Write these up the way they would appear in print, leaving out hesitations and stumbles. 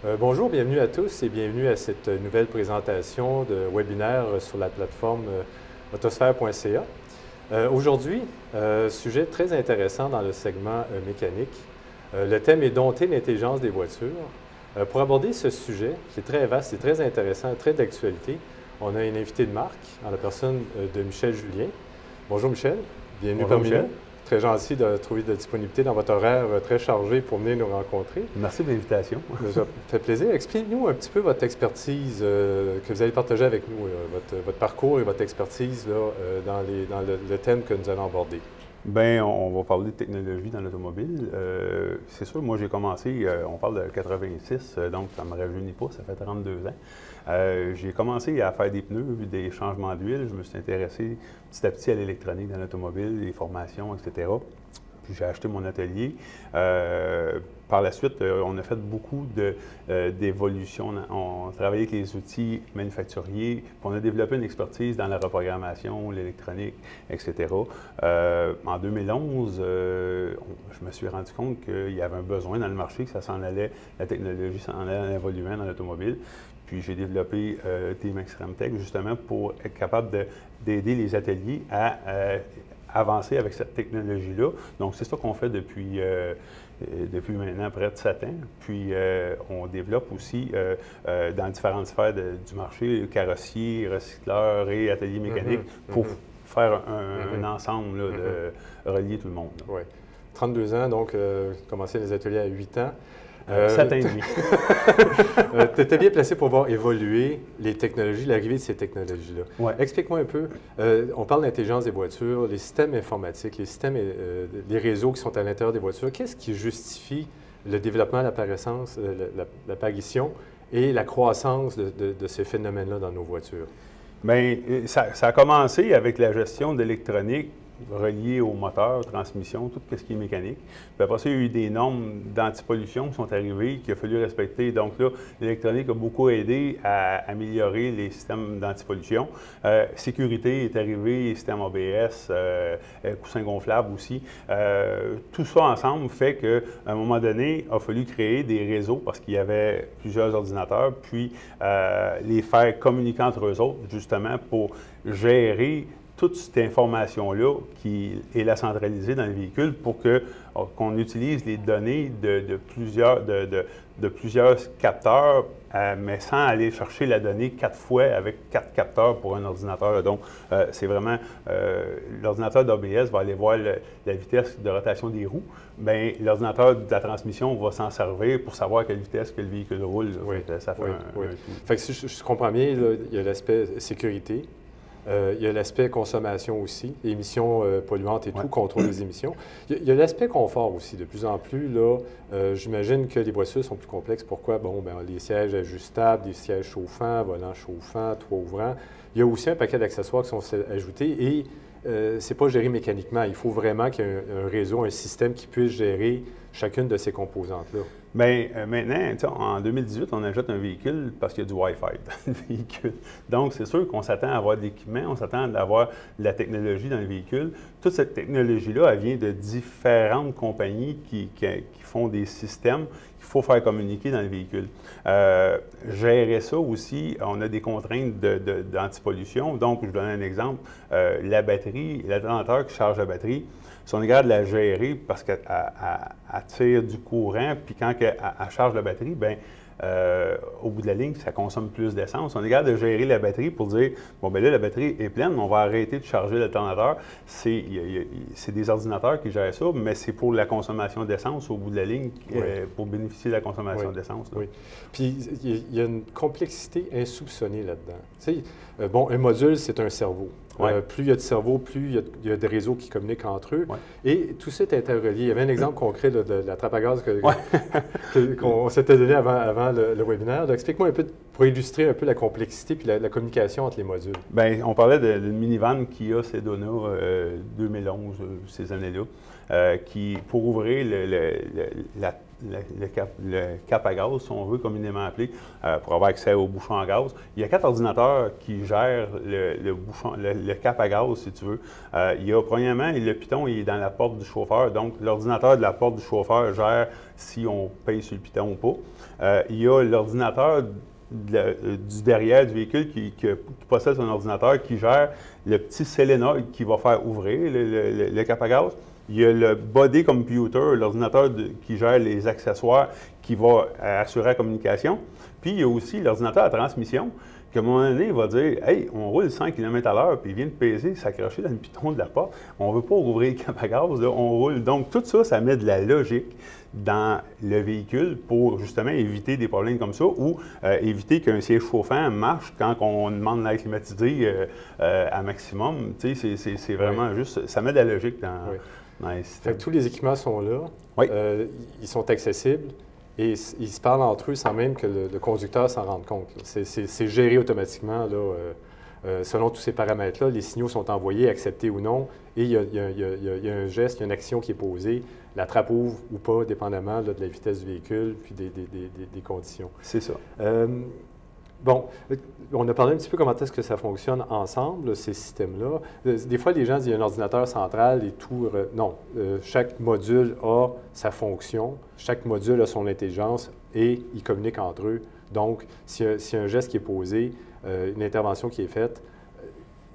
Bonjour, bienvenue à tous et bienvenue à cette nouvelle présentation de webinaire sur la plateforme autosphère.ca. Aujourd'hui, sujet très intéressant dans le segment mécanique. Le thème est dompter l'intelligence des voitures. Pour aborder ce sujet, qui est très vaste et très intéressant, très d'actualité, on a une invitée de marque en la personne de Michel Julien. Bonjour Michel, bienvenue Bonjour parmi Michel. nous. Très gentil de trouver de la disponibilité dans votre horaire très chargé pour venir nous rencontrer. Merci de l'invitation. Ça fait plaisir. Expliquez-nous un petit peu votre expertise que vous allez partager avec nous, votre parcours et votre expertise là, dans le thème que nous allons aborder. Bien, on va parler de technologie dans l'automobile. C'est sûr, moi j'ai commencé, on parle de 86, donc ça ne me rajeunit pas, ça fait 32 ans. J'ai commencé à faire des pneus, des changements d'huile. Je me suis intéressé petit à petit à l'électronique dans l'automobile, les formations, etc. Puis j'ai acheté mon atelier. Par la suite, on a fait beaucoup d'évolutions. On travaillait avec les outils manufacturiers, puis on a développé une expertise dans la reprogrammation, l'électronique, etc. En 2011, je me suis rendu compte qu'il y avait un besoin dans le marché, que ça s'en allait, la technologie s'en allait en évoluant dans l'automobile. Puis j'ai développé Team Extreme Tech justement pour être capable d'aider les ateliers à avancer avec cette technologie-là. Donc, c'est ça qu'on fait depuis maintenant près de 7 ans. Puis, on développe aussi dans différentes sphères du marché, carrossier, recycleur et atelier mécanique pour faire un ensemble là, de relier tout le monde. Oui. 32 ans, donc, commencé les ateliers à 8 ans. 7 ans et demi. Tu étais bien placé pour voir évoluer les technologies, l'arrivée de ces technologies-là. Ouais. Explique-moi un peu, on parle d'intelligence des voitures, les systèmes informatiques, les systèmes, les réseaux qui sont à l'intérieur des voitures. Qu'est-ce qui justifie le développement, l'apparition et la croissance de ces phénomènes-là dans nos voitures? Bien, ça a commencé avec la gestion de l'électronique relié au moteur, transmission, tout ce qui est mécanique. Puis après ça, il y a eu des normes d'antipollution qui sont arrivées, qu'il a fallu respecter. Donc là, l'électronique a beaucoup aidé à améliorer les systèmes d'antipollution. Sécurité est arrivé, les systèmes ABS, coussins gonflables aussi. Tout ça ensemble fait qu'à un moment donné, il a fallu créer des réseaux parce qu'il y avait plusieurs ordinateurs, puis les faire communiquer entre eux autres, justement, pour gérer toute cette information-là qui est la centralisée dans le véhicule pour qu'on utilise les données de plusieurs capteurs, mais sans aller chercher la donnée 4 fois avec 4 capteurs pour un ordinateur. Donc, c'est vraiment, l'ordinateur d'ABS va aller voir la vitesse de rotation des roues. Bien, l'ordinateur de la transmission va s'en servir pour savoir à quelle vitesse que le véhicule roule. Oui, ça fait un tout. Fait que si je comprends bien, là, il y a l'aspect sécurité. Il y a l'aspect consommation aussi, émissions polluantes et tout, contrôle des émissions. Il y a l'aspect confort aussi. De plus en plus, là, j'imagine que les voitures sont plus complexes. Pourquoi? Bon, bien, les sièges ajustables, des sièges chauffants, volants chauffants, toits ouvrants. Il y a aussi un paquet d'accessoires qui sont ajoutés et c'est pas géré mécaniquement. Il faut vraiment qu'il y ait un réseau, un système qui puisse gérer chacune de ces composantes-là. Bien, maintenant, en 2018, on ajoute un véhicule parce qu'il y a du Wi-Fi dans le véhicule. Donc, c'est sûr qu'on s'attend à avoir de l'équipement, on s'attend à avoir de la technologie dans le véhicule. Toute cette technologie-là, elle vient de différentes compagnies qui font des systèmes qu'il faut faire communiquer dans le véhicule. Gérer ça aussi, on a des contraintes d'antipollution. Donc, je vous donne un exemple. La batterie, l'alternateur qui charge la batterie, si on est capable de la gérer parce qu'elle tire du courant, puis quand elle charge la batterie, bien, au bout de la ligne, ça consomme plus d'essence. On est capable de gérer la batterie pour dire, bon, bien là, la batterie est pleine, on va arrêter de charger l'alternateur. C'est des ordinateurs qui gèrent ça, mais c'est pour la consommation d'essence au bout de la ligne, pour bénéficier de la consommation d'essence. Oui. Puis, il y a une complexité insoupçonnée là-dedans. Tu sais, bon, un module, c'est un cerveau. Plus il y a de cerveaux, plus il y a des réseaux qui communiquent entre eux. Et tout ça est interrelié. Il y avait un exemple concret de la trappe à gaz qu'on s'était donné avant le webinaire. Explique-moi un peu, pour illustrer un peu la complexité puis la communication entre les modules. Bien, on parlait d'une minivan Kia Sedona 2011, ces années-là, qui, pour ouvrir le cap à gaz, si on veut, communément appelé, pour avoir accès au bouchon à gaz. Il y a 4 ordinateurs qui gèrent le cap à gaz, si tu veux. Il y a, premièrement, le piton il est dans la porte du chauffeur. Donc, l'ordinateur de la porte du chauffeur gère si on paye sur le piton ou pas. Il y a l'ordinateur du derrière du véhicule qui possède son ordinateur, qui gère le petit solénoïde qui va faire ouvrir le cap à gaz. Il y a le body computer, l'ordinateur qui gère les accessoires, qui va assurer la communication. Puis il y a aussi l'ordinateur à transmission, qu'à un moment donné, il va dire « Hey, on roule 100 km/h, puis il vient de peser, s'accrocher dans le piton de la porte. On ne veut pas ouvrir le cap à gaz, là, on roule. » Donc, tout ça, ça met de la logique dans le véhicule pour justement éviter des problèmes comme ça ou éviter qu'un siège chauffant marche quand on demande l'air climatisé à maximum. Tu sais, c'est vraiment juste, ça met de la logique dans les systèmes. Fait que tous les équipements sont là, oui. Ils sont accessibles et ils se parlent entre eux sans même que le conducteur s'en rende compte. C'est géré automatiquement là, selon tous ces paramètres-là. Les signaux sont envoyés, acceptés ou non, et il y a un geste, il y a une action qui est posée. La trappe ouvre ou pas, dépendamment là, de la vitesse du véhicule puis des conditions. C'est ça. Bon, on a parlé un petit peu comment est-ce que ça fonctionne ensemble, ces systèmes-là. Des fois, les gens disent qu'il y a un ordinateur central et tout. Non, chaque module a sa fonction, chaque module a son intelligence et ils communiquent entre eux. Donc, s'il y a un geste qui est posé, une intervention qui est faite,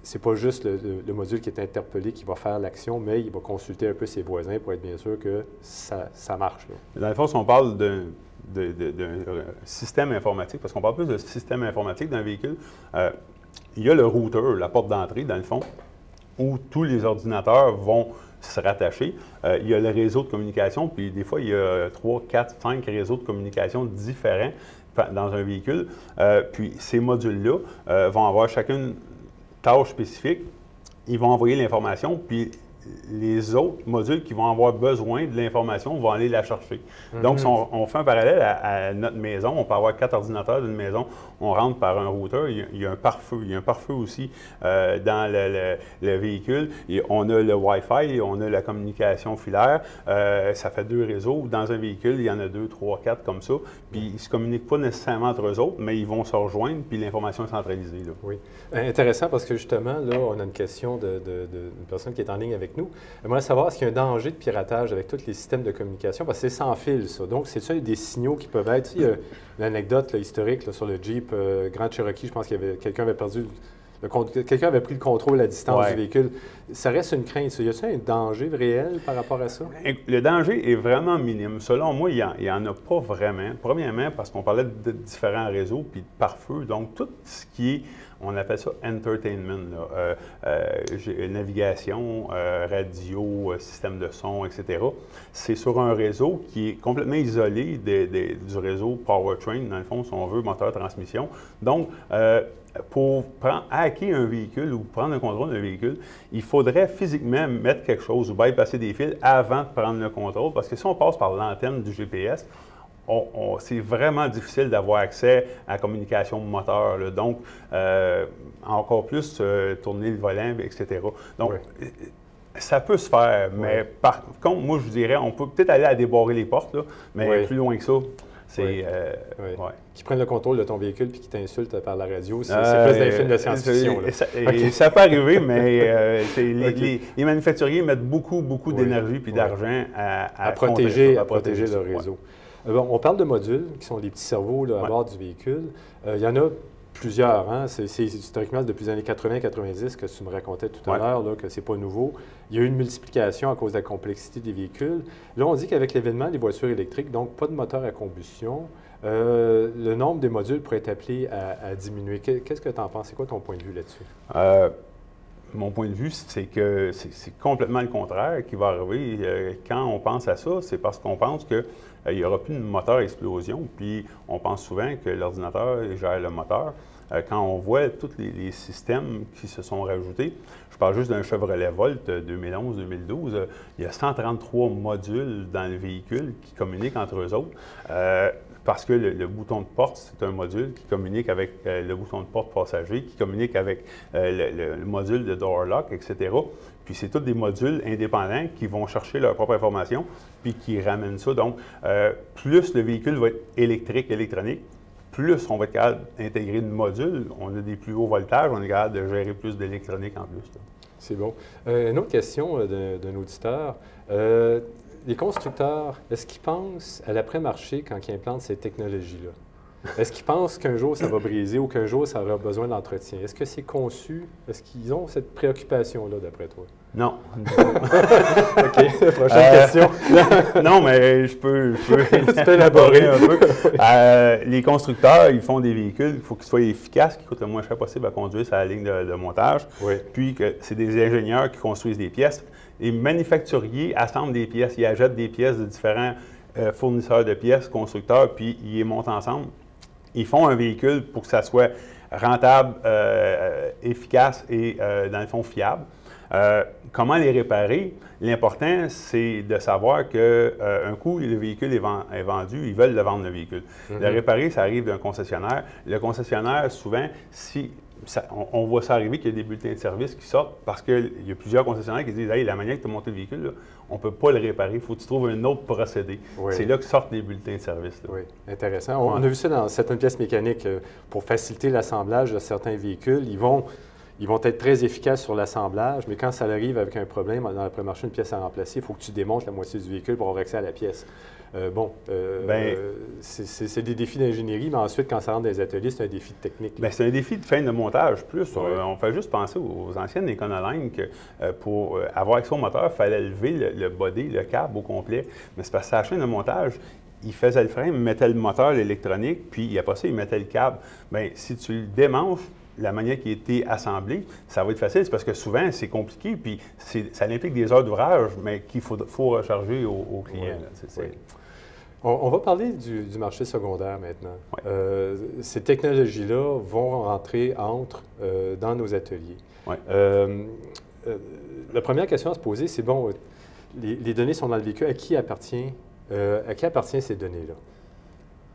c'est pas juste le module qui est interpellé qui va faire l'action, mais il va consulter un peu ses voisins pour être bien sûr que ça marche. Là. Dans le fond, si on parle d'un système informatique, parce qu'on parle plus de système informatique d'un véhicule, il y a le routeur, la porte d'entrée, dans le fond, où tous les ordinateurs vont se rattacher. Il y a le réseau de communication, puis des fois, il y a 3, 4, 5 réseaux de communication différents dans un véhicule. Puis ces modules-là vont avoir chacune tâche spécifique. Ils vont envoyer l'information, puis les autres modules qui vont avoir besoin de l'information vont aller la chercher. Donc, si on fait un parallèle à notre maison, on peut avoir 4 ordinateurs d'une maison, on rentre par un routeur, il y a un pare-feu. Il y a un pare-feu aussi dans le véhicule. Et on a le Wi-Fi, on a la communication filaire. Ça fait 2 réseaux. Dans un véhicule, il y en a 2, 3, 4 comme ça. Puis, ils ne se communiquent pas nécessairement entre eux autres, mais ils vont se rejoindre, puis l'information est centralisée. Là. Oui. Intéressant parce que justement, là, on a une question d'une personne qui est en ligne avec nous. J'aimerais savoir, est-ce qu'il y a un danger de piratage avec tous les systèmes de communication? Parce que c'est sans fil, ça. Donc, c'est ça, des signaux qui peuvent être... Il y a une anecdote là, historique là, sur le Jeep Grand Cherokee. Je pense qu'il quelqu'un avait perdu... Quelqu'un avait pris le contrôle à distance du véhicule. Ça reste une crainte. Y a-t-il un danger réel par rapport à ça? Le danger est vraiment minime. Selon moi, il n'y en a pas vraiment. Premièrement, parce qu'on parlait de différents réseaux puis de pare-feu. Donc, tout ce qui est, on appelle ça entertainment, navigation, radio, système de son, etc. C'est sur un réseau qui est complètement isolé du réseau powertrain, dans le fond, si on veut, moteur-transmission. Donc, pour hacker un véhicule ou prendre le contrôle d'un véhicule, il faudrait physiquement mettre quelque chose ou bypasser des fils avant de prendre le contrôle. Parce que si on passe par l'antenne du GPS, c'est vraiment difficile d'avoir accès à la communication moteur. Là. Donc, encore plus tourner le volant, etc. Donc, ça peut se faire, mais par contre, moi, je dirais, on peut peut-être aller à débarrer les portes, là, mais plus loin que ça. C'est, Qui prennent le contrôle de ton véhicule puis qui t'insultent par la radio, c'est plus des films de science-fiction. Ça peut arriver, mais les manufacturiers mettent beaucoup d'énergie et d'argent à protéger le réseau. Bon, on parle de modules, qui sont les petits cerveaux là, à bord du véhicule. Il y en a plusieurs. Hein? C'est historiquement depuis les années 80-90 que tu me racontais tout à l'heure, que ce n'est pas nouveau. Il y a eu une multiplication à cause de la complexité des véhicules. Là, on dit qu'avec l'avènement des voitures électriques, donc pas de moteur à combustion, le nombre des modules pourrait être appelé à diminuer. Qu'est-ce que tu en penses? C'est quoi ton point de vue là-dessus? Mon point de vue, c'est que c'est complètement le contraire qui va arriver. Quand on pense à ça, c'est parce qu'on pense qu'il n'y aura plus de moteur à explosion. Puis on pense souvent que l'ordinateur gère le moteur. Quand on voit tous les systèmes qui se sont rajoutés, je parle juste d'un Chevrolet Volt 2011-2012, il y a 133 modules dans le véhicule qui communiquent entre eux autres. parce que le bouton de porte, c'est un module qui communique avec le bouton de porte passager, qui communique avec le module de door lock, etc. Puis c'est tous des modules indépendants qui vont chercher leur propre information, puis qui ramènent ça. Donc, plus le véhicule va être électrique, électronique, plus on va être capable d'intégrer de modules. On a des plus hauts voltages, on est capable de gérer plus d'électronique en plus. C'est bon. Une autre question d'un auditeur. Les constructeurs, est-ce qu'ils pensent à l'après-marché quand ils implantent ces technologies-là? Est-ce qu'ils pensent qu'un jour ça va briser ou qu'un jour ça aura besoin d'entretien? Est-ce que c'est conçu? Est-ce qu'ils ont cette préoccupation-là, d'après toi? Non. OK, prochaine question. Non, mais je peux tu peux élaborer un peu. Les constructeurs, ils font des véhicules, il faut qu'ils soient efficaces, qui coûtent le moins cher possible à conduire sur la ligne de montage. Oui. Puis que c'est des ingénieurs qui construisent des pièces. Les manufacturiers assemblent des pièces, ils achètent des pièces de différents fournisseurs de pièces, constructeurs, puis ils les montent ensemble. Ils font un véhicule pour que ça soit rentable, efficace et, dans le fond, fiable. Comment les réparer? L'important, c'est de savoir qu'un coup, le véhicule est vendu, ils veulent le vendre, le véhicule. Le réparer, ça arrive d'un concessionnaire. Le concessionnaire, souvent, on voit ça arriver qu'il y a des bulletins de service qui sortent parce qu'il y a plusieurs concessionnaires qui disent « Hey, la manière que tu as monté le véhicule, là, on ne peut pas le réparer, il faut que tu trouves un autre procédé. Oui. » C'est là que sortent les bulletins de service. Là. Oui, intéressant. On a vu ça dans certaines pièces mécaniques. Pour faciliter l'assemblage de certains véhicules, ils vont être très efficaces sur l'assemblage, mais quand ça arrive avec un problème dans l'après-marché, une pièce à remplacer, il faut que tu démontes la moitié du véhicule pour avoir accès à la pièce. C'est des défis d'ingénierie, mais ensuite, quand ça rentre dans les ateliers, c'est un défi de technique. C'est un défi de fin de montage plus. Oui. On fait juste penser aux anciennes Econoline que pour avoir accès au moteur, il fallait lever le body, le câble au complet. Mais c'est parce que sa chaîne de montage, il faisait le frein, il mettait le moteur, l'électronique, puis après ça, il mettait le câble. Bien, si tu le démanches, la manière qui a été assemblée, ça va être facile. C'est parce que souvent, c'est compliqué, puis ça implique des heures d'ouvrage, mais qu'il faut recharger au client. Oui. On va parler du marché secondaire maintenant. Oui. Ces technologies-là vont rentrer dans nos ateliers. Oui. La première question à se poser, c'est bon, les données sont dans le véhicule, à qui appartient ces données-là?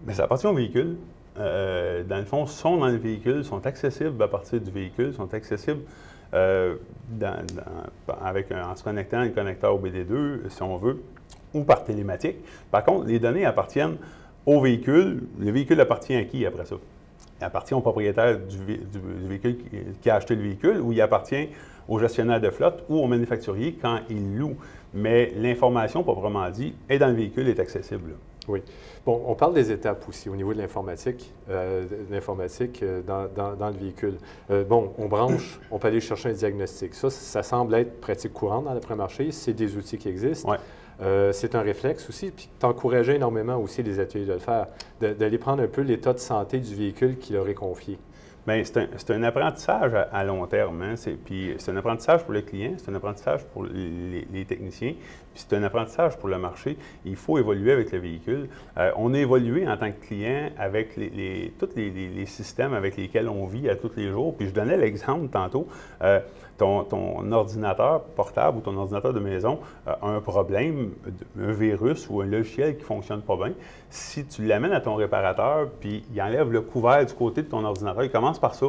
Bien, ça appartient au véhicule. Dans le fond, sont dans le véhicule, sont accessibles à partir du véhicule, sont accessibles en se connectant à un connecteur OBD2, si on veut, ou par télématique. Par contre, les données appartiennent au véhicule. Le véhicule appartient à qui après ça? Il appartient au propriétaire du véhicule qui a acheté le véhicule, ou il appartient au gestionnaire de flotte ou au manufacturier quand il loue. Mais l'information, proprement dit, est dans le véhicule, est accessible. Oui. Bon, on parle des étapes aussi au niveau de l'informatique, dans le véhicule. On branche, on peut aller chercher un diagnostic. Ça semble être pratique courante dans l'après-marché. C'est des outils qui existent. Ouais. C'est un réflexe aussi, puis tu encourageais énormément aussi les ateliers de le faire, d'aller prendre un peu l'état de santé du véhicule qui leur est confié. Bien, c'est un apprentissage à long terme. Hein? Puis c'est un apprentissage pour le client, c'est un apprentissage pour les techniciens, puis c'est un apprentissage pour le marché. Il faut évoluer avec le véhicule. On a évolué en tant que client avec tous les systèmes avec lesquels on vit à tous les jours. Puis je donnais l'exemple tantôt. Ton ordinateur portable ou ton ordinateur de maison a un problème, un virus ou un logiciel qui ne fonctionne pas bien. Si tu l'amènes à ton réparateur, puis il enlève le couvert du côté de ton ordinateur, il commence par ça,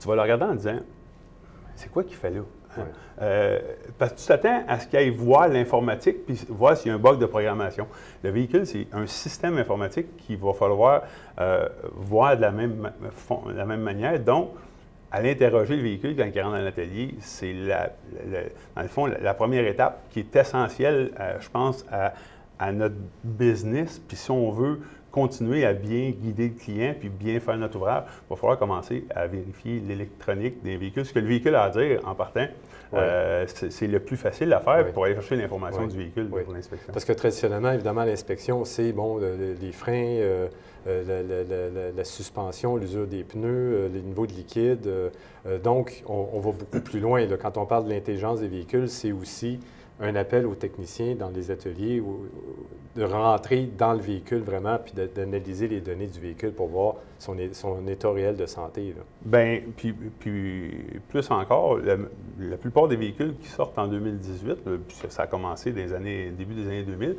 tu vas le regarder en disant « C'est quoi qu'il fait là? Ouais. » Parce que tu t'attends à ce qu'il aille voir l'informatique puis voir s'il y a un bug de programmation. Le véhicule, c'est un système informatique qu'il va falloir voir de la même manière. Donc, aller interroger le véhicule quand il rentre dans l'atelier, c'est dans le fond la première étape qui est essentielle, je pense, à notre business. Puis si on veut continuer à bien guider le client puis bien faire notre ouvrage, il va falloir commencer à vérifier l'électronique des véhicules. Ce que le véhicule a à dire en partant, c'est le plus facile à faire pour aller chercher l'information du véhicule pour l'inspection. Parce que traditionnellement, évidemment, l'inspection, c'est les freins, la suspension, l'usure des pneus, les niveaux de liquide. Donc, on va beaucoup plus loin. Là. Quand on parle de l'intelligence des véhicules, c'est aussi un appel aux techniciens dans les ateliers de rentrer dans le véhicule vraiment puis d'analyser les données du véhicule pour voir son état réel de santé. Bien, puis plus encore, la plupart des véhicules qui sortent en 2018, ça a commencé début des années 2000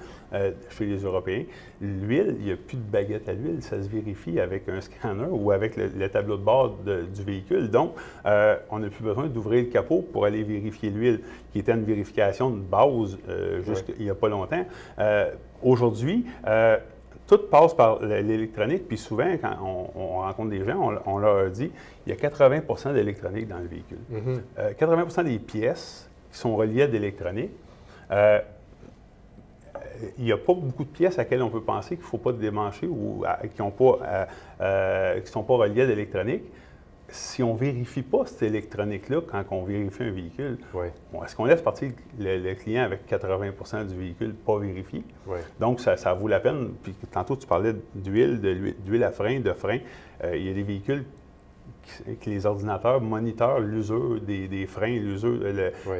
chez les Européens, l'huile, il n'y a plus de baguette à l'huile, ça se vérifie avec un scanner ou avec le tableau de bord du véhicule. Donc, on n'a plus besoin d'ouvrir le capot pour aller vérifier l'huile, qui était une vérification de base il n'y a pas longtemps. Aujourd'hui, tout passe par l'électronique, puis souvent, quand on rencontre des gens, on leur dit il y a 80 d'électronique dans le véhicule. 80 des pièces qui sont reliées à de l'électronique. Il n'y a pas beaucoup de pièces à laquelle on peut penser qu'il ne faut pas démancher ou qui ne sont pas reliées à de l'électronique. Si on ne vérifie pas cette électronique-là quand on vérifie un véhicule, est-ce qu'on laisse partir le client avec 80 du véhicule pas vérifié? Donc, ça vaut la peine. Puis tantôt, tu parlais d'huile à frein, de frein. Il y a des véhicules que les ordinateurs monitorent l'usure des freins, l'usure,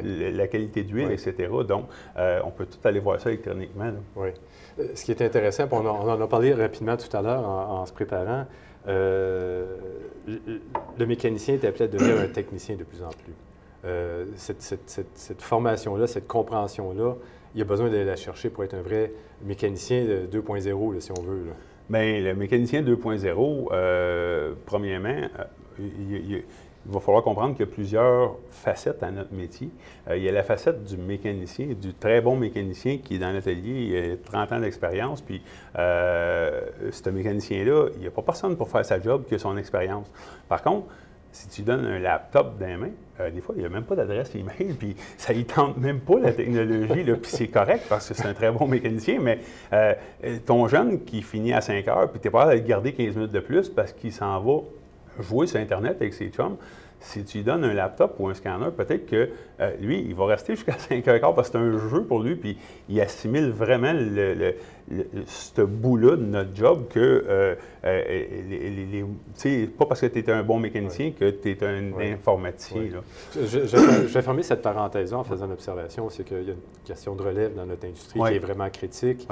la qualité d'huile, etc. Donc, on peut tout aller voir ça électroniquement. Oui. Ce qui est intéressant, on en a parlé rapidement tout à l'heure en se préparant, le mécanicien est appelé à devenir un technicien de plus en plus. Cette formation-là, cette compréhension-là, il a besoin d'aller la chercher pour être un vrai mécanicien 2.0, si on veut. Bien, le mécanicien 2.0, premièrement, il va falloir comprendre qu'il y a plusieurs facettes à notre métier. Il y a la facette du mécanicien, du très bon mécanicien qui est dans l'atelier, il a 30 ans d'expérience, puis ce mécanicien-là, il n'y a pas personne pour faire sa job qui a son expérience. Par contre, si tu donnes un laptop dans les mains, des fois, il n'y a même pas d'adresse email, puis ça ne tente même pas la technologie, là, puis c'est correct parce que c'est un très bon mécanicien, mais ton jeune qui finit à 5 heures, puis tu n'es pas à le garder 15 minutes de plus parce qu'il s'en va jouer sur Internet avec ses chums, si tu lui donnes un laptop ou un scanner, peut-être que lui, il va rester jusqu'à 5h15 parce que c'est un jeu pour lui, puis il assimile vraiment ce bout-là de notre job que, tu sais, pas parce que tu es un bon mécanicien que tu es un informaticien. Là. Je vais fermer cette parenthèse-là en faisant une observation, c'est qu'il y a une question de relève dans notre industrie qui est vraiment critique.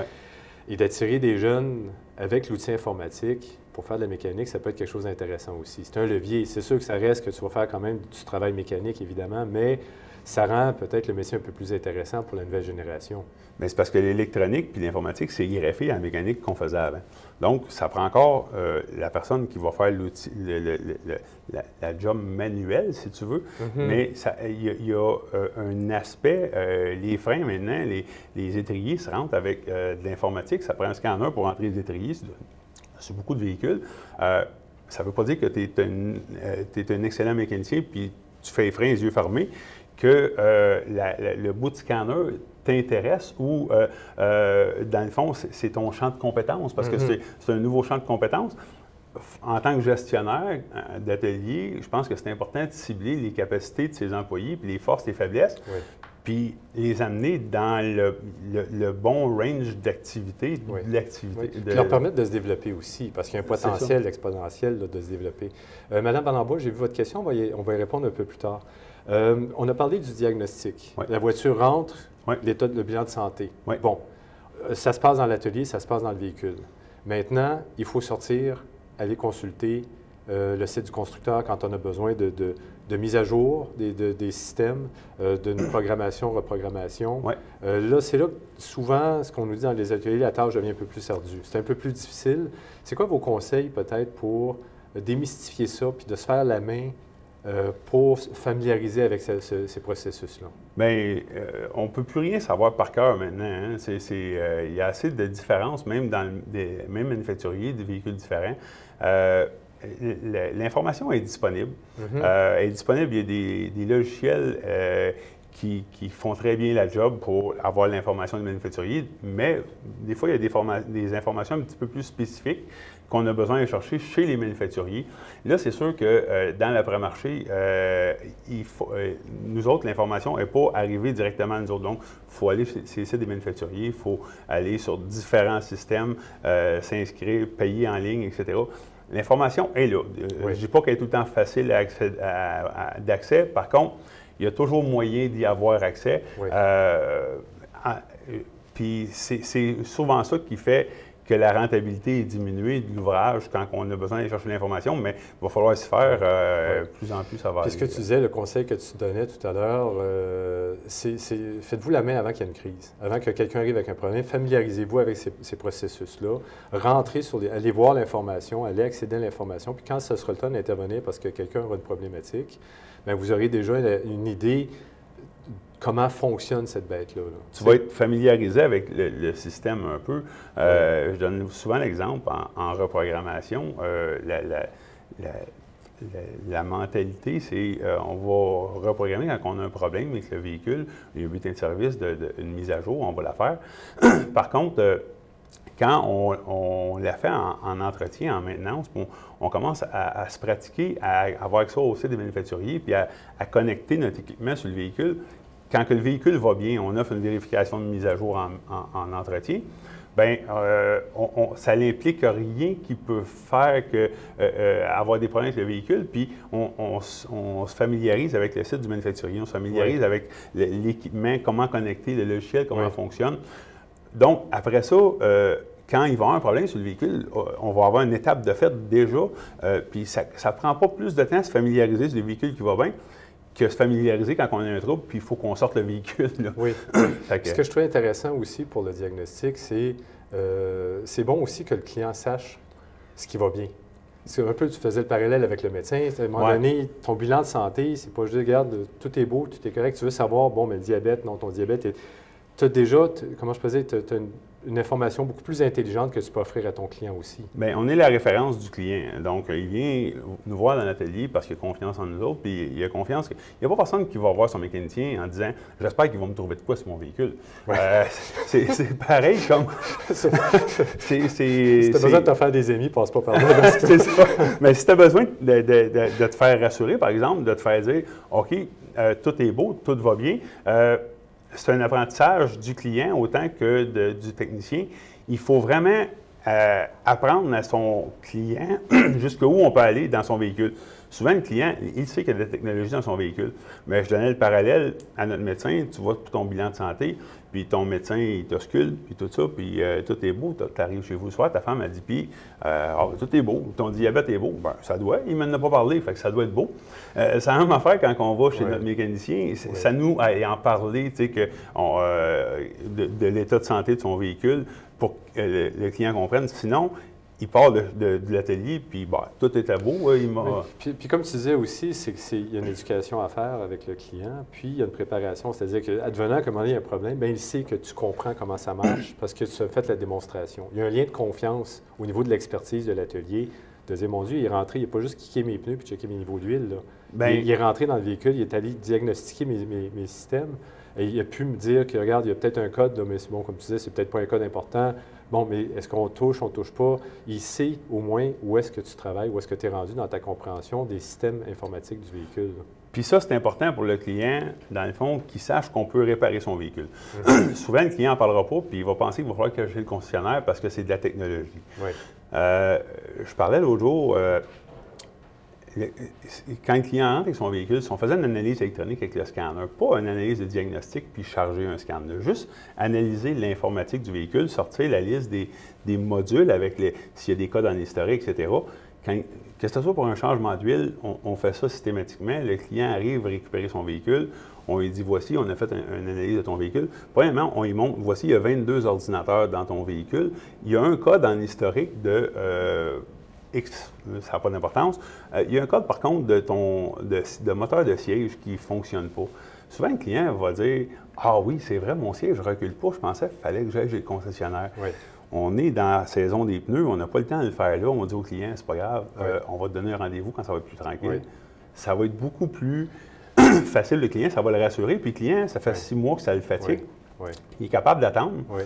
Et d'attirer des jeunes avec l'outil informatique pour faire de la mécanique, ça peut être quelque chose d'intéressant aussi. C'est un levier. C'est sûr que ça reste que tu vas faire quand même du travail mécanique, évidemment, mais ça rend peut-être le métier un peu plus intéressant pour la nouvelle génération. Mais c'est parce que l'électronique puis l'informatique, c'est greffé à la mécanique qu'on faisait avant. Donc, ça prend encore la personne qui va faire l'outil, la job manuelle, si tu veux, mais il y a un aspect, les freins maintenant, les étriers se rentrent avec de l'informatique, ça prend un scanner pour entrer les étriers sur beaucoup de véhicules. Ça ne veut pas dire que tu es un excellent mécanicien puis tu fais les freins les yeux fermés, que le bout de scanner t'intéresse ou, dans le fond, c'est ton champ de compétences, parce que c'est un nouveau champ de compétences. En tant que gestionnaire d'atelier, je pense que c'est important de cibler les capacités de ses employés, puis les forces, les faiblesses, puis les amener dans le bon range d'activité, de l'activité. Puis leur permettre de se développer aussi, parce qu'il y a un potentiel exponentiel là, de se développer. Madame Van-Amboise, j'ai vu votre question, on va y répondre un peu plus tard. On a parlé du diagnostic. La voiture rentre, le bilan de santé. Bon, ça se passe dans l'atelier, ça se passe dans le véhicule. Maintenant, il faut sortir, aller consulter le site du constructeur quand on a besoin de mise à jour des systèmes, d'une programmation, reprogrammation. Là, c'est là que souvent, ce qu'on nous dit dans les ateliers, la tâche devient un peu plus ardue. C'est un peu plus difficile. C'est quoi vos conseils peut-être pour démystifier ça puis de se faire la main pour familiariser avec ces processus-là? Bien, on ne peut plus rien savoir par cœur maintenant. Hein. Il y a assez de différences, même dans des mêmes manufacturiers, des véhicules différents. L'information est disponible. Elle est disponible, il y a des logiciels qui font très bien la job pour avoir l'information du manufacturier, mais des fois, il y a des informations un petit peu plus spécifiques qu'on a besoin de chercher chez les manufacturiers. Là, c'est sûr que dans l'après-marché, nous autres, l'information n'est pas arrivée directement à nous autres. Donc, il faut aller sur les sites des manufacturiers, il faut aller sur différents systèmes, s'inscrire, payer en ligne, etc. l'information est là. Je ne dis pas qu'elle est tout le temps facile d'accès. Par contre, il y a toujours moyen d'y avoir accès. Oui. Puis c'est souvent ça qui fait que la rentabilité est diminuée de l'ouvrage quand on a besoin d'aller chercher l'information, mais il va falloir s'y faire. Plus en plus, ça va aller. Puis ce que tu disais, le conseil que tu donnais tout à l'heure, c'est faites-vous la main avant qu'il y ait une crise. Avant que quelqu'un arrive avec un problème, familiarisez-vous avec ces processus-là. Rentrez allez voir l'information, allez accéder à l'information, puis quand ce sera le temps d'intervenir parce que quelqu'un aura une problématique, bien, vous aurez déjà une idée comment fonctionne cette bête-là. Tu vas être familiarisé avec le système un peu. Je donne souvent l'exemple en reprogrammation. La mentalité, c'est on va reprogrammer quand on a un problème avec le véhicule, il y a un bulletin de service, une mise à jour, on va la faire. Par contre, quand on la fait en entretien, en maintenance, on commence à se pratiquer, à avoir accès au site des manufacturiers, puis à connecter notre équipement sur le véhicule. Quand que le véhicule va bien, on offre une vérification de mise à jour en entretien. Bien, ça n'implique rien qui peut faire avoir des problèmes avec le véhicule, puis on se familiarise avec le site du manufacturier, on se familiarise avec l'équipement, comment connecter le logiciel, comment il fonctionne. Donc, après ça, quand il va y avoir un problème sur le véhicule, on va avoir une étape de fait déjà, puis ça ne prend pas plus de temps à se familiariser sur le véhicule qui va bien, que se familiariser quand on a un trouble, puis il faut qu'on sorte le véhicule. Là. Oui. Ce que je trouve intéressant aussi pour le diagnostic, c'est bon aussi que le client sache ce qui va bien. C'est un peu, tu faisais le parallèle avec le médecin. À un moment donné, ton bilan de santé, c'est pas juste, regarde, tout est beau, tout est correct. Tu veux savoir, bon, mais le diabète, non, ton diabète est... Tu as déjà, comment je peux dire, tu as une information beaucoup plus intelligente que tu peux offrir à ton client aussi. Bien, on est la référence du client. Donc, il vient nous voir dans l'atelier parce qu'il a confiance en nous autres, puis il a confiance. Il n'y a pas personne qui va voir son mécanicien en disant « J'espère qu'il va me trouver de quoi sur mon véhicule. Ouais. » C'est pareil comme... Si tu as besoin de te faire des amis, passe pas par là. C'est ça. Mais si tu as besoin de te faire rassurer, par exemple, de te faire dire « OK, tout est beau, tout va bien. » C'est un apprentissage du client autant que du technicien. Il faut vraiment apprendre à son client jusqu'où on peut aller dans son véhicule. Souvent, le client, il sait qu'il y a de la technologie dans son véhicule. Mais je donnais le parallèle à notre médecin. Tu vois ton bilan de santé, puis ton médecin, il t'auscule, puis tout ça, puis tout est beau. Tu arrives chez vous le soir, ta femme a dit, puis tout est beau, ton diabète est beau. Bien, ça doit, il ne m'en a pas parlé, fait que ça doit être beau. C'est la même affaire quand on va chez notre mécanicien. Ça nous a en parler, tu sais, de l'état de santé de son véhicule pour que le client comprenne. Sinon, il part de l'atelier, puis tout était beau. Puis comme tu disais aussi, c'est qu'il y a une éducation à faire avec le client, puis il y a une préparation, c'est-à-dire qu'advenant comment il y a un problème, bien, il sait que tu comprends comment ça marche parce que tu as fait la démonstration. Il y a un lien de confiance au niveau de l'expertise de l'atelier, de dire, mon Dieu, il est rentré, il n'a pas juste kické mes pneus puis checké mes niveaux d'huile. Il est rentré dans le véhicule, il est allé diagnostiquer mes systèmes. Et il a pu me dire que, regarde, il y a peut-être un code, là, mais c'est bon, comme tu disais, c'est peut-être pas un code important. Bon, mais est-ce qu'on touche, on ne touche pas? Il sait au moins où est-ce que tu travailles, où est-ce que tu es rendu dans ta compréhension des systèmes informatiques du véhicule. Puis ça, c'est important pour le client, dans le fond, qu'il sache qu'on peut réparer son véhicule. Souvent, le client n'en parlera pas, puis il va penser qu'il va falloir que j'ai le concessionnaire parce que c'est de la technologie. Oui. Je parlais l'autre jour... quand le client entre avec son véhicule, si on faisait une analyse électronique avec le scanner, pas une analyse de diagnostic puis charger un scanner, juste analyser l'informatique du véhicule, sortir la liste des modules avec s'il y a des codes en historique, etc. Que ce soit pour un changement d'huile, on fait ça systématiquement. Le client arrive à récupérer son véhicule. On lui dit, voici, on a fait une analyse de ton véhicule. Premièrement, on lui montre, voici, il y a 22 ordinateurs dans ton véhicule. Il y a un code en historique de... X, ça n'a pas d'importance. Il y a un code, par contre, de moteur de siège qui ne fonctionne pas. Souvent, le client va dire « Ah oui, c'est vrai, mon siège ne recule pas. Je pensais qu'il fallait que j'aille chez le concessionnaire. Oui. » On est dans la saison des pneus, on n'a pas le temps de le faire là. On dit au client « C'est pas grave, on va te donner un rendez-vous quand ça va être plus tranquille. Oui. » Ça va être beaucoup plus facile, le client, ça va le rassurer. Puis le client, ça fait 6 mois que ça le fatigue. Oui. Il est capable d'attendre. Oui.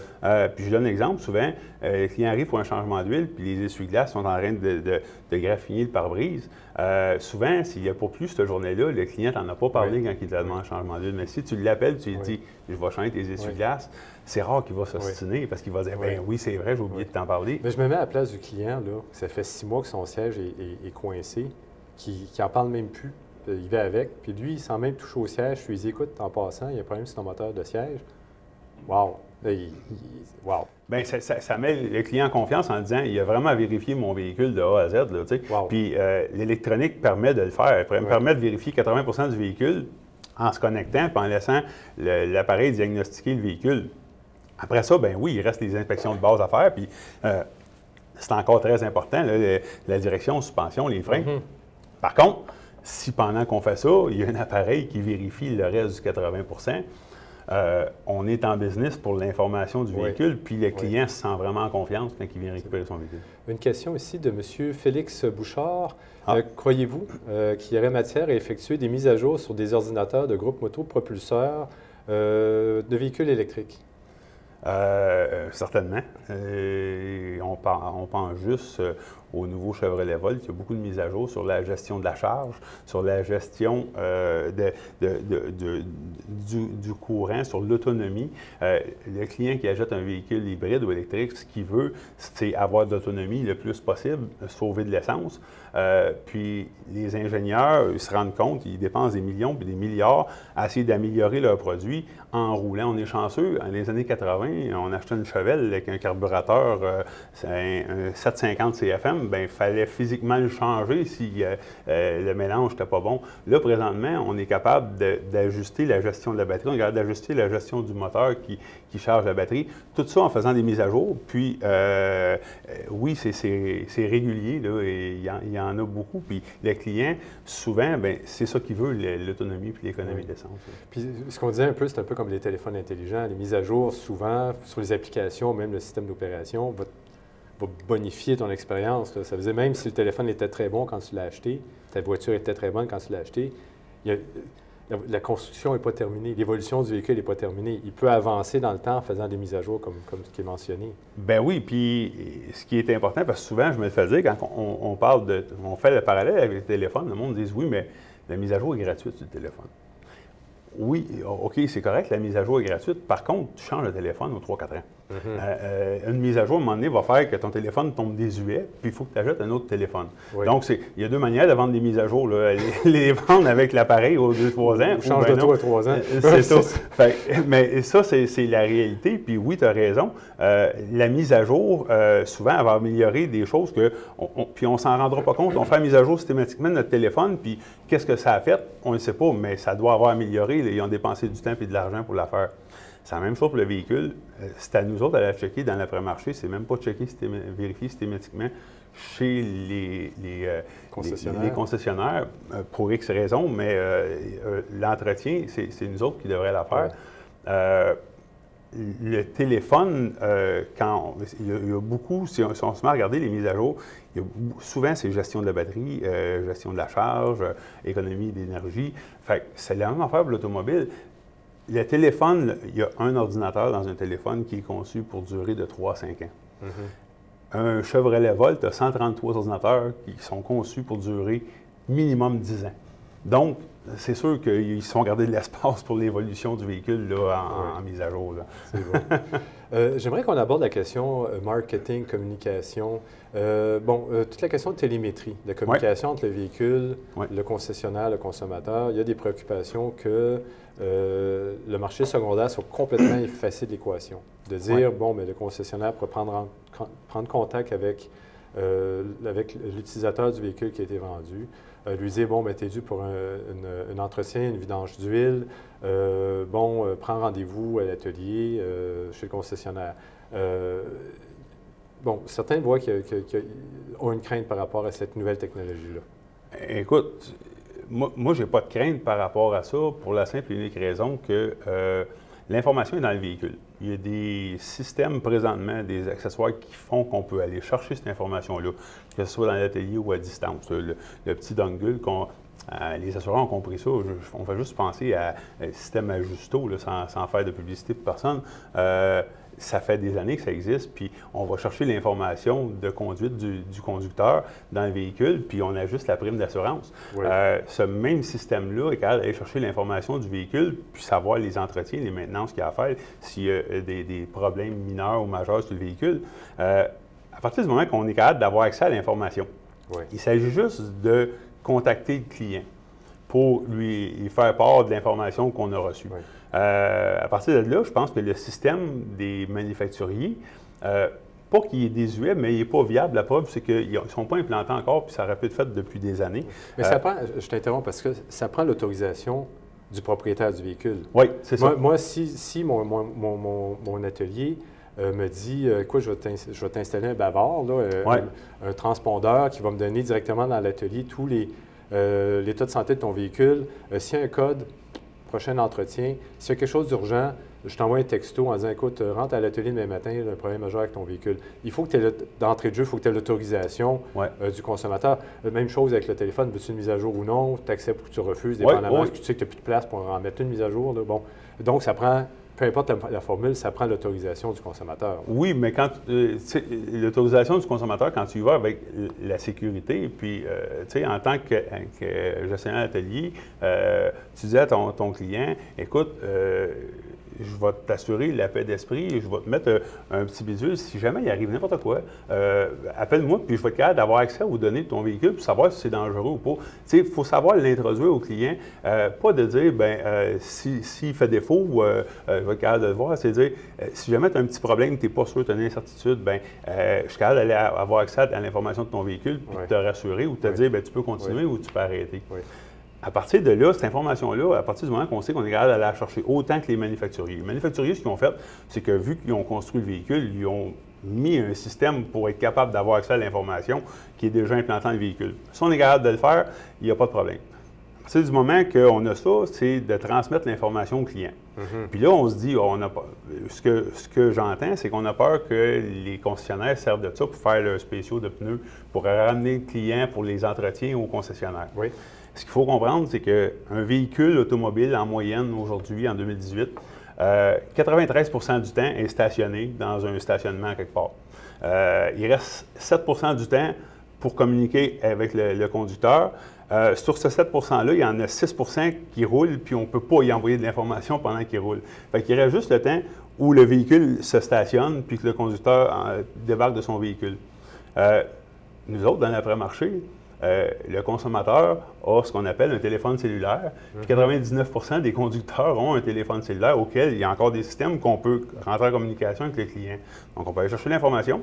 Puis je donne un exemple, souvent, les clients arrivent pour un changement d'huile, puis les essuie-glaces sont en train de graffiner le pare-brise. Souvent, s'il n'y a pas plus cette journée-là, le client t'en a pas parlé quand il te demande un changement d'huile. Mais si tu l'appelles, tu lui dis « je vais changer tes essuie-glaces », c'est rare qu'il va s'ostiner parce qu'il va dire « ben oui, c'est vrai, j'ai oublié de t'en parler ». Mais je me mets à la place du client, là, ça fait 6 mois que son siège est coincé, qui n'en parle même plus. Il va avec, puis lui, sans même toucher au siège, je lui dis « écoute, en passant, il y a un problème sur ton moteur de siège. » Wow! Wow! Bien, ça met le client en confiance en disant il a vraiment vérifié mon véhicule de A à Z. Là, wow. Puis l'électronique permet de le faire. Elle permet de vérifier 80 du véhicule en se connectant et en laissant l'appareil diagnostiquer le véhicule. Après ça, ben oui, il reste les inspections de base à faire. Puis c'est encore très important, là, la direction, suspension, les freins. Par contre, si pendant qu'on fait ça, il y a un appareil qui vérifie le reste du 80 on est en business pour l'information du véhicule, puis le client se sent vraiment en confiance quand il vient récupérer son véhicule. Une question ici de M. Félix Bouchard. Croyez-vous qu'il y aurait matière à effectuer des mises à jour sur des ordinateurs de groupe moto-propulseurs de véhicules électriques? Certainement. On pense juste au nouveau Chevrolet Volt. Il y a beaucoup de mises à jour sur la gestion de la charge, sur la gestion du courant, sur l'autonomie. Le client qui achète un véhicule hybride ou électrique, ce qu'il veut, c'est avoir de l'autonomie le plus possible, sauver de l'essence. Puis les ingénieurs, ils se rendent compte, ils dépensent des millions puis des milliards à essayer d'améliorer leurs produits en roulant. On est chanceux. Dans les années 80, on achetait une Chevelle avec un carburateur, un 750 CFM, bien, il fallait physiquement le changer si le mélange n'était pas bon. Là, présentement, on est capable d'ajuster la gestion de la batterie, on est capable d'ajuster la gestion du moteur qui charge la batterie. Tout ça en faisant des mises à jour. Puis, oui, c'est régulier, là, et il y en a beaucoup. Puis, le client, souvent, bien, c'est ça qu'il veut, l'autonomie puis l'économie d'essence. Puis, ce qu'on disait un peu, c'est un peu comme les téléphones intelligents. Les mises à jour, souvent, sur les applications, même le système d'opération, va bonifier ton expérience. Ça veut dire, même si le téléphone était très bon quand tu l'as acheté, ta voiture était très bonne quand tu l'as acheté, la construction n'est pas terminée, l'évolution du véhicule n'est pas terminée. Il peut avancer dans le temps en faisant des mises à jour comme ce qui est mentionné. Ben oui, puis ce qui est important, parce que souvent, je me le fais dire, quand on fait le parallèle avec le téléphone, le monde dit oui, mais la mise à jour est gratuite sur le téléphone. Oui, OK, c'est correct, la mise à jour est gratuite. Par contre, tu changes le téléphone aux 3-4 ans. Une mise à jour, à un moment donné, va faire que ton téléphone tombe désuet, puis il faut que tu achètes un autre téléphone. Oui. Donc, il y a deux manières de vendre des mises à jour. Là. Les vendre avec l'appareil aux 2-3 ans. Ou change de toi à 3 ans. C'est ça. Mais ça, c'est la réalité. Puis oui, tu as raison. La mise à jour, souvent, elle va améliorer des choses puis on ne s'en rendra pas compte. On fait la mise à jour systématiquement de notre téléphone, puis qu'est-ce que ça a fait? On ne sait pas, mais ça doit avoir amélioré. Ils ont dépensé du temps et de l'argent pour la faire. C'est la même chose pour le véhicule. C'est à nous autres d'aller la checker dans l'après-marché. C'est même pas checké, vérifié systématiquement chez les concessionnaires pour X raisons, mais l'entretien, c'est nous autres qui devraient la faire. Ouais. Le téléphone, il y a beaucoup, si on se met à regarder les mises à jour, souvent c'est gestion de la batterie, gestion de la charge, économie d'énergie. Fait que c'est la même affaire pour l'automobile. Le téléphone, il y a un ordinateur dans un téléphone qui est conçu pour durer de 3 à 5 ans. Un Chevrolet Volt a 133 ordinateurs qui sont conçus pour durer minimum 10 ans. Donc, c'est sûr qu'ils se sont gardés de l'espace pour l'évolution du véhicule là, en mise à jour. C'est bon. J'aimerais qu'on aborde la question marketing, communication. Toute la question de télémétrie, de communication entre le véhicule, le concessionnaire, le consommateur. Il y a des préoccupations que le marché secondaire soit complètement effacé de l'équation. De dire, mais le concessionnaire pourrait prendre contact avec l'utilisateur du véhicule qui a été vendu, lui dire, tu es dû pour un entretien, une vidange d'huile, prends rendez-vous à l'atelier, chez le concessionnaire. Certains voient ont une crainte par rapport à cette nouvelle technologie-là. Écoute, moi je n'ai pas de crainte par rapport à ça pour la simple et unique raison que l'information est dans le véhicule. Il y a des systèmes présentement, des accessoires qui font qu'on peut aller chercher cette information-là, que ce soit dans l'atelier ou à distance. Le petit dongle Les assureurs ont compris ça. On va juste penser à un système Ajusto, là, sans faire de publicité pour personne. Ça fait des années que ça existe, puis on va chercher l'information de conduite du conducteur dans le véhicule, puis on ajuste la prime d'assurance. Oui. Ce même système-là est capable d'aller chercher l'information du véhicule, puis savoir les entretiens, les maintenances qu'il y a à faire, s'il y a des problèmes mineurs ou majeurs sur le véhicule. À partir du moment qu'on est capable d'avoir accès à l'information, oui. Il s'agit juste de contacter le client pour lui faire part de l'information qu'on a reçue. Oui. À partir de là, je pense que le système des manufacturiers, pas qu'il est désuet, mais il n'est pas viable. La preuve, c'est qu'ils ne sont pas implantés encore, puis ça aurait pu être fait depuis des années. Mais ça prend, je t'interromps parce que ça prend l'autorisation du propriétaire du véhicule. Oui, c'est ça. Moi, si mon atelier me dit, écoute, je vais t'installer un bavard, là, un transpondeur qui va me donner directement dans l'atelier tous l'état de santé de ton véhicule. S'il y a un code, prochain entretien, s'il y a quelque chose d'urgent, je t'envoie un texto en disant, écoute, rentre à l'atelier demain matin, il y a un problème majeur avec ton véhicule. Il faut que tu aies, d'entrée de jeu, il faut que tu aies l'autorisation du consommateur. Même chose avec le téléphone, veux-tu une mise à jour ou non, tu acceptes ou tu refuses, dépendamment, est-ce que tu sais que tu n'as plus de place pour en mettre une mise à jour. Là. Bon. Donc, ça prend, peu importe la formule, ça prend l'autorisation du consommateur. Oui, mais quand l'autorisation du consommateur, quand tu y vas avec la sécurité, puis tu sais, en tant que gestionnaire d'atelier, tu dis à ton client, écoute, je vais t'assurer la paix d'esprit, je vais te mettre un petit bidule. Si jamais il arrive n'importe quoi, appelle-moi, puis je vais être capable d'avoir accès aux données de ton véhicule pour savoir si c'est dangereux ou pas. Tu sais, il faut savoir l'introduire au client, pas de dire, s'il fait défaut, je vais être capable de le voir. C'est dire, si jamais tu as un petit problème, tu n'es pas sûr, tu as une incertitude, je suis capable d'aller avoir accès à l'information de ton véhicule, puis de te rassurer ou de te dire, tu peux continuer ou tu peux arrêter. Oui. À partir de là, cette information-là, à partir du moment qu'on sait qu'on est capable d'aller la chercher autant que les manufacturiers. Les manufacturiers, ce qu'ils ont fait, c'est que vu qu'ils ont construit le véhicule, ils ont mis un système pour être capable d'avoir accès à l'information qui est déjà implantée dans le véhicule. Si on est capable de le faire, il n'y a pas de problème. À partir du moment qu'on a ça, c'est de transmettre l'information au client. Puis là, on se dit, on a pas, ce que j'entends, c'est qu'on a peur que les concessionnaires servent de ça pour faire leurs spéciaux de pneus, pour ramener le client pour les entretiens aux concessionnaires. Oui. Ce qu'il faut comprendre, c'est qu'un véhicule automobile, en moyenne, aujourd'hui, en 2018, 93 du temps est stationné dans un stationnement quelque part. Il reste 7 du temps pour communiquer avec le conducteur. Sur ce 7 %-là, il y en a 6 qui roulent, puis on ne peut pas y envoyer de l'information pendant qu'il roule. Fait qu'il reste juste le temps où le véhicule se stationne, puis que le conducteur débarque de son véhicule. Nous autres, dans l'après-marché, le consommateur a ce qu'on appelle un téléphone cellulaire. Puis 99 des conducteurs ont un téléphone cellulaire auquel il y a encore des systèmes qu'on peut rentrer en communication avec le client. Donc, on peut aller chercher l'information,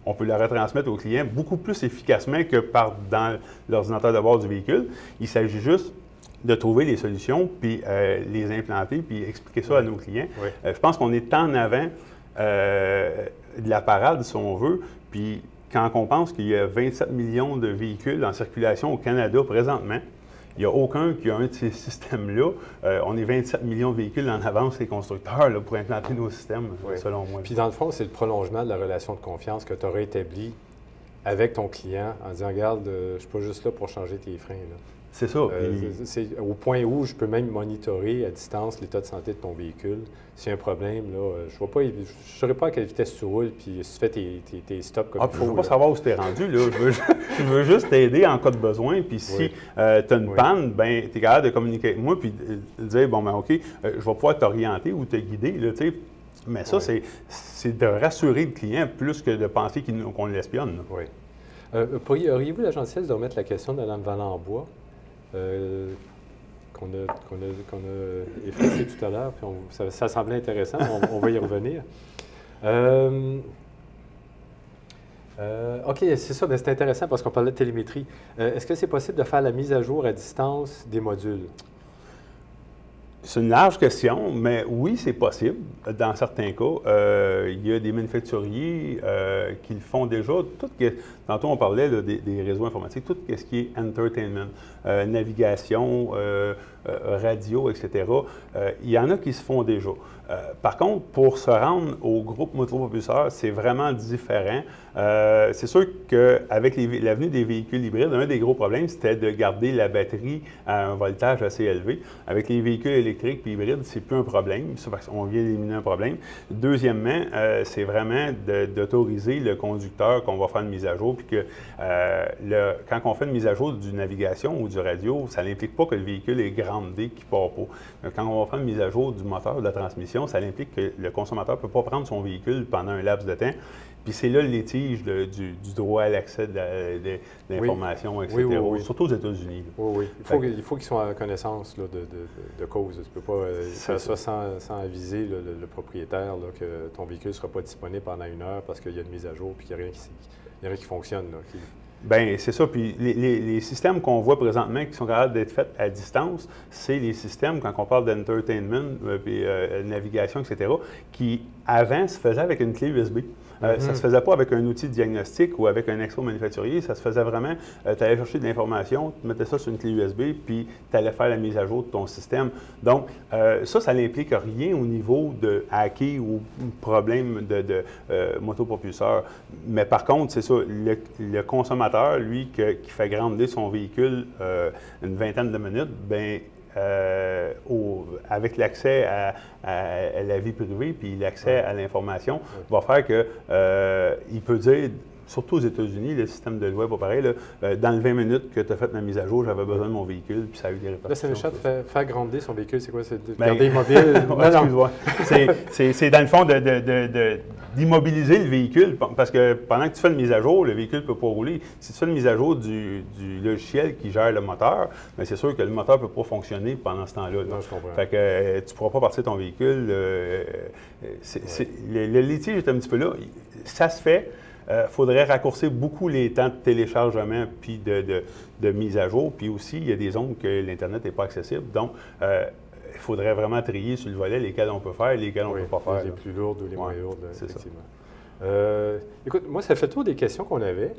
on peut la retransmettre au client beaucoup plus efficacement que dans l'ordinateur de bord du véhicule. Il s'agit juste de trouver les solutions, puis les implanter, puis expliquer ça à nos clients. Oui. Je pense qu'on est en avant de la parade, si on veut, puis quand on pense qu'il y a 27 millions de véhicules en circulation au Canada présentement, il n'y a aucun qui a un de ces systèmes-là. On est 27 millions de véhicules en avance, les constructeurs, là, pour implanter nos systèmes, selon moi. Puis dans le fond, c'est le prolongement de la relation de confiance que tu aurais établie avec ton client en disant, regarde, je ne suis pas juste là pour changer tes freins. Là. C'est ça. C'est au point où je peux même monitorer à distance l'état de santé de ton véhicule. S'il y a un problème, là, je ne saurais pas à quelle vitesse tu roules, puis si tu fais tes stops comme il faut. Je ne veux pas savoir où tu es rendu. Là. Je veux juste t'aider en cas de besoin. Puis si tu as une panne, tu es capable de communiquer avec moi puis de dire, OK, je vais pouvoir t'orienter ou te guider. Là, mais ça, c'est de rassurer le client plus que de penser qu'on l'espionne. Oui. Auriez-vous la gentillesse de remettre la question de Mme Vallambois? Qu'on a effacé tout à l'heure, puis ça semblait intéressant, on va y revenir. OK, c'est ça, mais c'est intéressant parce qu'on parlait de télémétrie. Est-ce que c'est possible de faire la mise à jour à distance des modules? C'est une large question, mais oui, c'est possible. Dans certains cas, il y a des manufacturiers qui le font déjà. Tantôt, on parlait là, des réseaux informatiques, tout ce qui est entertainment, navigation, radio, etc. Il y en a qui se font déjà. Par contre, pour se rendre au groupe motopropulseur, c'est vraiment différent. C'est sûr qu'avec l'avenue des véhicules hybrides, un des gros problèmes, c'était de garder la batterie à un voltage assez élevé. Avec les véhicules électriques et hybrides, c'est plus un problème. Ça, on vient d'éliminer un problème. Deuxièmement, c'est vraiment d'autoriser le conducteur qu'on va faire une mise à jour, puis que quand on fait une mise à jour du navigation ou du radio, ça n'implique pas que le véhicule est grandé qui part pas. Quand on va faire une mise à jour du moteur, de la transmission, ça implique que le consommateur ne peut pas prendre son véhicule pendant un laps de temps. Puis c'est là le litige du droit à l'accès de l'information, etc., surtout aux États-Unis. Oui. Il faut qu'ils soient en connaissance là, de cause. Tu ne peux pas faire ça sans aviser le propriétaire là, que ton véhicule ne sera pas disponible pendant 1 heure parce qu'il y a une mise à jour et qu'il n'y a rien qui fonctionne. Là, Bien, c'est ça. Puis les systèmes qu'on voit présentement qui sont capables d'être faits à distance, c'est les systèmes, quand on parle d'entertainment, puis navigation, etc., qui, avant, se faisaient avec une clé USB. Ça ne se faisait pas avec un outil de diagnostic ou avec un expo manufacturier. Ça se faisait vraiment, tu allais chercher de l'information, tu mettais ça sur une clé USB, puis tu allais faire la mise à jour de ton système. Donc, ça n'implique rien au niveau de hacker ou problème de motopropulseur. Mais par contre, c'est ça, le consommateur, lui, qui fait grandir son véhicule une vingtaine de minutes, bien, avec l'accès à la vie privée puis l'accès à l'information, va faire qu'il peut dire, surtout aux États-Unis, le système de loi, pas pareil, là, dans les 20 minutes que tu as fait ma mise à jour, j'avais besoin de mon véhicule, puis ça a eu des répercussions. Là, c'est méchant de faire grandir son véhicule, c'est quoi? C'est de garder immobile? Excuse-moi. C'est dans le fond d'immobiliser le véhicule, parce que pendant que tu fais une mise à jour, le véhicule ne peut pas rouler. Si tu fais une mise à jour du logiciel qui gère le moteur, bien, c'est sûr que le moteur ne peut pas fonctionner pendant ce temps-là. Non, je comprends. Fait que tu ne pourras pas partir ton véhicule. Le litige est un petit peu là. Ça se fait. Il faudrait raccourcir beaucoup les temps de téléchargement puis de mise à jour. Puis aussi, il y a des zones que l'Internet n'est pas accessible. Donc, il faudrait vraiment trier sur le volet lesquels on peut faire et lesquels on ne peut pas faire. Les plus lourdes ou les moins lourdes, effectivement. Ça. Écoute, moi, ça fait le tour des questions qu'on avait,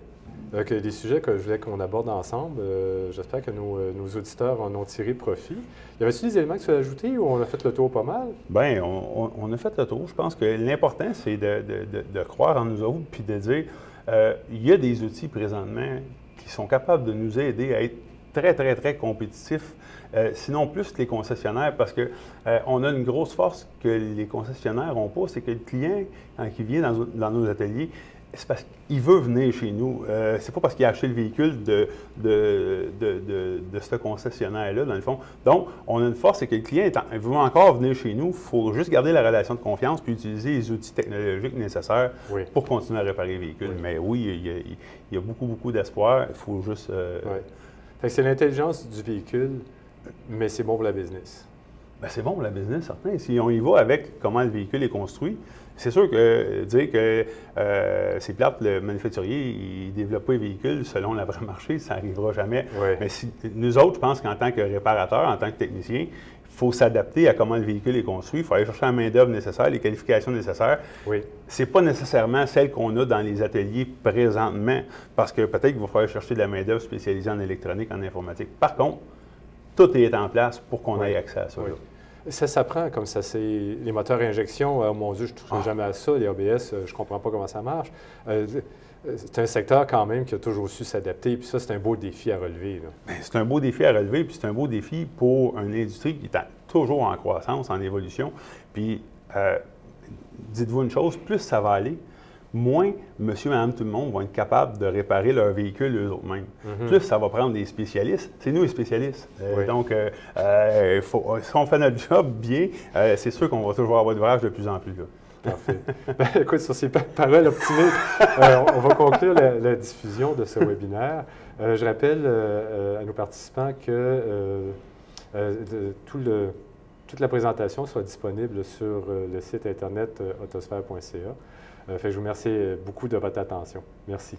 des sujets que je voulais qu'on aborde ensemble. J'espère que nos auditeurs en ont tiré profit. Y avait-il des éléments que tu as ajoutés ou on a fait le tour pas mal? Bien, on a fait le tour. Je pense que l'important, c'est de croire en nous autres puis de dire il y a des outils présentement qui sont capables de nous aider à être très, très, très compétitifs, sinon plus que les concessionnaires, parce qu'on a une grosse force que les concessionnaires n'ont pas, c'est que le client, quand il vient dans nos ateliers, c'est parce qu'il veut venir chez nous. C'est pas parce qu'il a acheté le véhicule de ce concessionnaire-là, dans le fond. Donc, on a une force, c'est que le client veut encore venir chez nous. Il faut juste garder la relation de confiance puis utiliser les outils technologiques nécessaires pour continuer à réparer le véhicule. Mais oui, il y a beaucoup, beaucoup d'espoir. Il faut juste... Fait que c'est l'intelligence du véhicule, mais c'est bon pour la business. Bien, c'est bon pour la business, certain. Si on y va avec comment le véhicule est construit, c'est sûr que dire que c'est plate, le manufacturier, il ne développe pas les véhicules selon le vrai marché, ça n'arrivera jamais. Mais nous autres, je pense qu'en tant que réparateur, en tant que technicien, il faut s'adapter à comment le véhicule est construit. Il faut aller chercher la main-d'œuvre nécessaire, les qualifications nécessaires. Ce n'est pas nécessairement celle qu'on a dans les ateliers présentement, parce que peut-être qu'il va falloir chercher de la main-d'œuvre spécialisée en électronique, en informatique. Par contre, tout est en place pour qu'on ait accès à ça. Ça s'apprend comme ça. C'est les moteurs à injection, oh mon Dieu, je ne toucherai jamais à ça. Les ABS, je ne comprends pas comment ça marche. C'est un secteur quand même qui a toujours su s'adapter. Puis ça, c'est un beau défi à relever. C'est un beau défi à relever, puis c'est un beau défi pour une industrie qui est toujours en croissance, en évolution. Puis, dites-vous une chose, plus ça va aller, moins monsieur, madame, tout le monde vont être capables de réparer leur véhicule eux-mêmes. Plus ça va prendre des spécialistes. C'est nous les spécialistes. Donc, si on fait notre job bien, c'est sûr qu'on va toujours avoir de l'ouvrage de plus en plus. Parfait. Écoute, sur ces paroles optimistes, on va conclure la diffusion de ce webinaire. Je rappelle à nos participants que toute la présentation sera disponible sur le site internet autosphère.ca. Je vous remercie beaucoup de votre attention. Merci.